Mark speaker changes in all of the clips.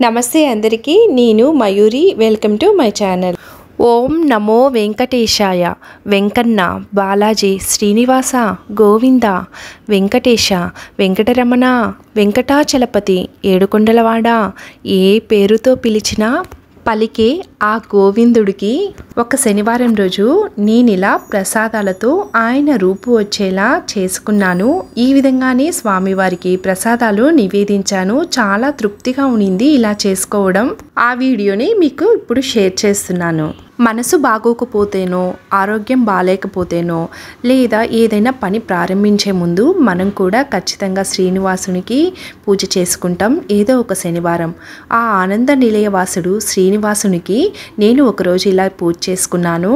Speaker 1: నమస్తే అందరికీ నేను Mayuri welcome to my channel ఓం నమో వెంకటేశాయ వెంకన్న బాలాజీ శ్రీనివాస గోవింద వెంకటేశ వెంకటరమణ వెంకటాచలపతి ఏడుకొండలవాడ ఏ పేరుతో పిలిచినా పలికే ఆ గోవిందుడికి ఒక శనివారం రోజు నేను ఇలా ప్రసాదాలతో ఆయన రూపు వచ్చేలా చేసుకున్నాను. ఈ విధంగానే స్వామివారికి ప్రసాదాలు నివేదించాను. చాలా తృప్తిగా ఉనింది ఇలా చేసుకోవడం. ఆ వీడియోని మీకు ఇప్పుడు షేర్ చేస్తున్నాను. మనసు బాగోకపోతేనో ఆరోగ్యం బాగాలేకపోతేనో లేదా ఏదైనా పని ప్రారంభించే ముందు మనం కూడా ఖచ్చితంగా శ్రీనివాసునికి పూజ చేసుకుంటాం ఏదో ఒక శనివారం. ఆ ఆనంద నిలయవాసుడు శ్రీనివాసునికి నేను ఒకరోజు ఇలా పూజ చేసుకున్నాను.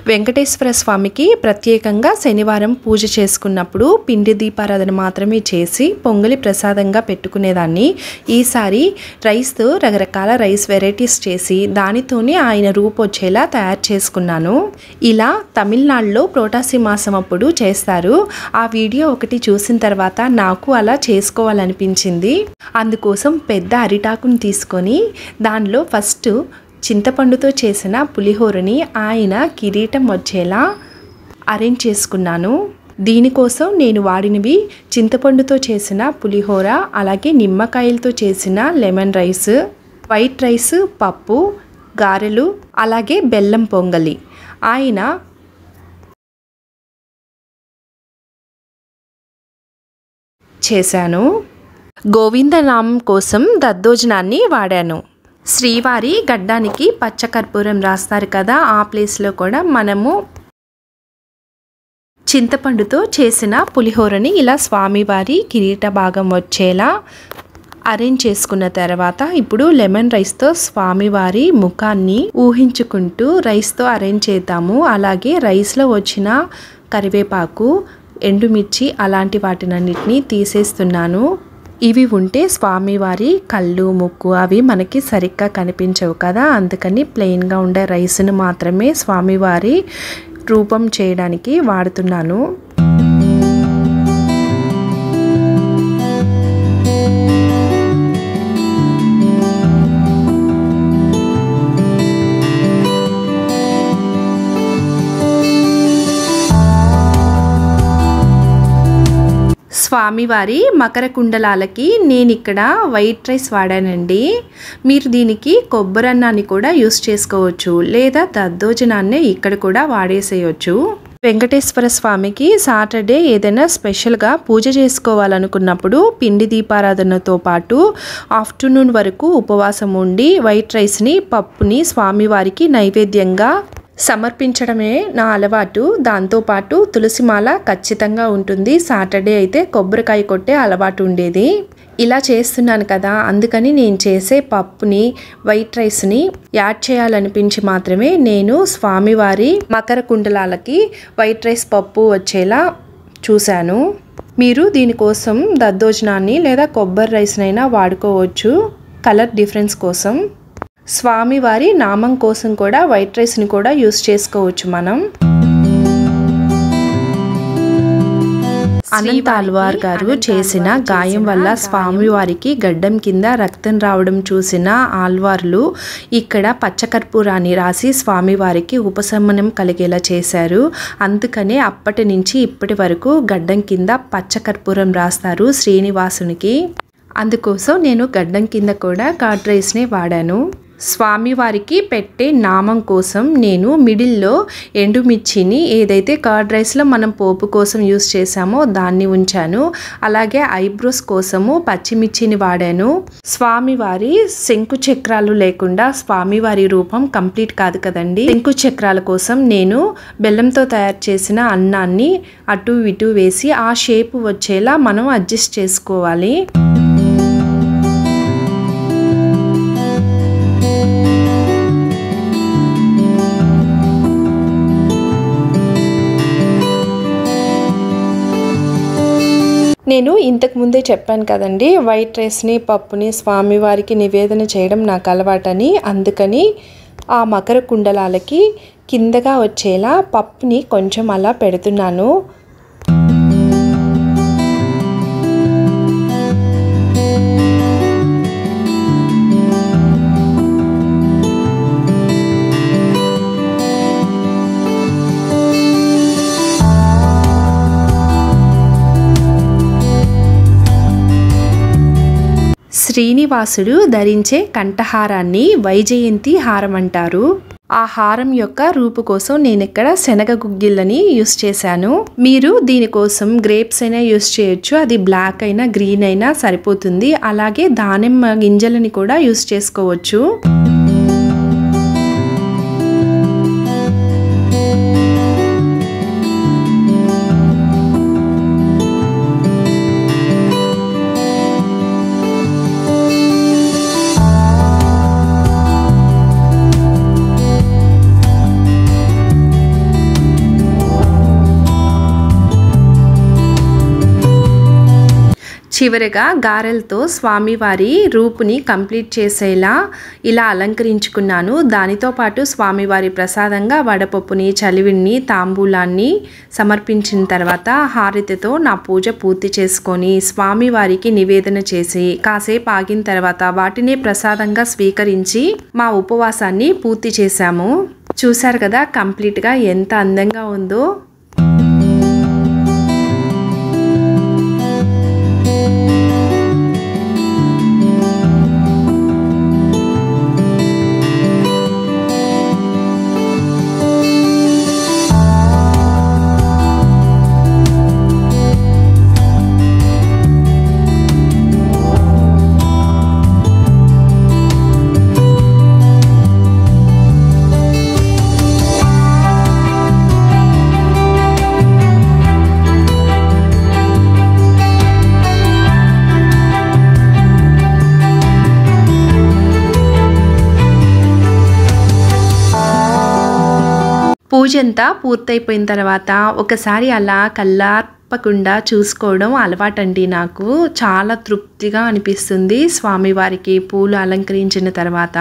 Speaker 1: వెంకటేశ్వర స్వామికి ప్రత్యేకంగా శనివారం పూజ చేసుకున్నప్పుడు పిండి దీపారాధన మాత్రమే చేసి పొంగలి ప్రసాదంగా పెట్టుకునేదాన్ని. ఈసారి రైస్తో రకరకాల రైస్ వెరైటీస్ చేసి దానితోనే ఆయన రూపు వచ్చేలా తయారు చేసుకున్నాను. ఇలా తమిళనాడులో ప్రోటాసి మాసం అప్పుడు చేస్తారు. ఆ వీడియో ఒకటి చూసిన తర్వాత నాకు అలా చేసుకోవాలనిపించింది. అందుకోసం పెద్ద అరిటాకును తీసుకొని దానిలో ఫస్ట్ చింతపండుతో చేసిన పులిహోరని ఆయన కిరీటం వచ్చేలా అరేంజ్ చేసుకున్నాను. దీనికోసం నేను వాడినవి చింతపండుతో చేసిన పులిహోర, అలాగే నిమ్మకాయలతో చేసిన లెమన్ రైస్, వైట్ రైస్, పప్పు, గారెలు, అలాగే బెల్లం పొంగలి. ఆయన చేశాను. గోవిందనామం కోసం దద్దోజనాన్ని వాడాను. శ్రీవారి గడ్డానికి పచ్చకర్పూరం రాస్తారు కదా, ఆ ప్లేస్లో కూడా మనము చింతపండుతో చేసిన పులిహోరని ఇలా స్వామివారి కిరీట భాగం వచ్చేలా అరేంజ్ చేసుకున్న తర్వాత ఇప్పుడు లెమన్ రైస్తో స్వామివారి ముఖాన్ని ఊహించుకుంటూ రైస్తో అరేంజ్ చేద్దాము. అలాగే రైస్లో వచ్చిన కరివేపాకు, ఎండుమిర్చి అలాంటి వాటినన్నిటినీ తీసేస్తున్నాను. ఇవి ఉంటే స్వామివారి కళ్ళు, ముక్కు అవి మనకి సరిగ్గా కనిపించవు కదా, అందుకని ప్లెయిన్గా ఉండే రైస్ను మాత్రమే స్వామివారి రూపం చేయడానికి వాడుతున్నాను. స్వామివారి మకర కుండలాలకి నేను ఇక్కడ వైట్ రైస్ వాడానండి. మీరు దీనికి కొబ్బరన్నాన్ని కూడా యూస్ చేసుకోవచ్చు, లేదా దద్దోజనాన్ని ఇక్కడ కూడా వాడేసేయచ్చు. వెంకటేశ్వర స్వామికి సాటర్డే ఏదైనా స్పెషల్గా పూజ చేసుకోవాలనుకున్నప్పుడు పిండి దీపారాధనతో పాటు ఆఫ్టర్నూన్ వరకు ఉపవాసం ఉండి వైట్ రైస్ని, పప్పుని స్వామివారికి నైవేద్యంగా సమర్పించడమే నా అలవాటు. దాంతోపాటు తులసిమాల ఖచ్చితంగా ఉంటుంది. సాటర్డే అయితే కొబ్బరికాయ కొట్టే అలవాటు ఉండేది. ఇలా చేస్తున్నాను కదా, అందుకని నేను చేసే పప్పుని, వైట్ రైస్ని యాడ్ చేయాలనిపించి మాత్రమే నేను స్వామివారి మకర కుండలాలకి వైట్ రైస్, పప్పు వచ్చేలా చూశాను. మీరు దీనికోసం దద్దోజనాన్ని లేదా కొబ్బరి రైస్నైనా వాడుకోవచ్చు కలర్ డిఫరెన్స్ కోసం. స్వామివారి నామం కోసం కూడా వైట్ రైస్ని కూడా యూస్ చేసుకోవచ్చు మనం. అనంత ఆళ్వార్ గారు చేసిన గాయం వల్ల స్వామివారికి గడ్డం కింద రక్తం రావడం చూసిన ఆళ్వార్లు ఇక్కడ పచ్చకర్పూరాన్ని రాసి స్వామివారికి ఉపశమనం కలిగేలా చేశారు. అందుకనే అప్పటి నుంచి ఇప్పటి వరకు గడ్డం కింద పచ్చకర్పూరం రాస్తారు శ్రీనివాసునికి. అందుకోసం నేను గడ్డం కింద కూడా కర్డ్ రైస్నే వాడాను. స్వామివారికి పెట్టే నామం కోసం నేను మిడిల్లో ఎండుమిర్చిని, ఏదైతే కర్డ్ రైస్లో మనం పోపు కోసం యూస్ చేసామో దాన్ని ఉంచాను. అలాగే ఐబ్రోస్ కోసము పచ్చిమిర్చిని వాడాను. స్వామివారి శంకు చక్రాలు లేకుండా స్వామివారి రూపం కంప్లీట్ కాదు కదండి. శంకు చక్రాల కోసం నేను బెల్లంతో తయారు చేసిన అన్నాన్ని అటు ఇటు వేసి ఆ షేప్ వచ్చేలా మనం అడ్జస్ట్ చేసుకోవాలి. నేను ఇంతకు ముందే చెప్పాను కదండి, వైట్ రైస్ని, పప్పుని స్వామివారికి నివేదన చేయడం నాకు అలవాటని. అందుకని ఆ మకర కుండలాలకి కిందగా వచ్చేలా పప్పుని కొంచెం అలా పెడుతున్నాను. శ్రీనివాసుడు ధరించే కంఠహారాన్ని వైజయంతి హారం అంటారు. ఆ హారం యొక్క రూపు కోసం నేను ఇక్కడ శనగ గుగ్గిళ్ళని యూస్ చేశాను. మీరు దీనికోసం గ్రేప్స్ అయినా యూస్ చేయొచ్చు. అది బ్లాక్ అయినా గ్రీన్ అయినా సరిపోతుంది. అలాగే దానిమ్మ గింజలని కూడా యూస్ చేసుకోవచ్చు. చివరగా గారెలతో స్వామివారి రూపుని కంప్లీట్ చేసేలా ఇలా అలంకరించుకున్నాను. దానితో పాటు స్వామివారి ప్రసాదంగా వడపప్పుని, చలివిడిని, తాంబూలాన్ని సమర్పించిన తర్వాత హారతితో నా పూజ పూర్తి చేసుకొని స్వామివారికి నివేదన చేసి కాసేపు ఆగిన తర్వాత వాటిని ప్రసాదంగా స్వీకరించి మా ఉపవాసాన్ని పూర్తి చేశాము. చూశారు కదా కంప్లీట్గా ఎంత అందంగా ఉందో. పూజంతా పూర్తయిపోయిన తర్వాత ఒకసారి అలా కళ్ళార్పకుండా చూసుకోవడం అలవాటండి. నాకు చాలా తృప్తిగా అనిపిస్తుంది స్వామివారికి పూలు అలంకరించిన తర్వాత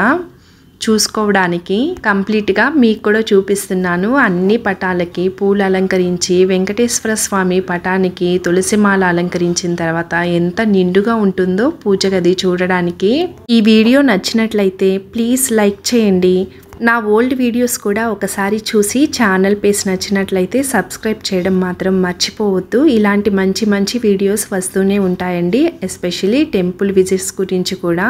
Speaker 1: చూసుకోవడానికి. కంప్లీట్గా మీకు కూడా చూపిస్తున్నాను. అన్ని పటాలకి పూలు అలంకరించి వెంకటేశ్వర స్వామి పటానికి తులసిమాల అలంకరించిన తర్వాత ఎంత నిండుగా ఉంటుందో పూజ గది చూడడానికి. ఈ వీడియో నచ్చినట్లయితే ప్లీజ్ లైక్ చేయండి. నా ఓల్డ్ వీడియోస్ కూడా ఒకసారి చూసి ఛానల్ పేజ్ నచ్చినట్లయితే సబ్స్క్రైబ్ చేయడం మాత్రం మర్చిపోవద్దు. ఇలాంటి మంచి మంచి వీడియోస్ వస్తూనే ఉంటాయండి. ఎస్పెషల్లీ టెంపుల్ విజిట్స్ గురించి కూడా.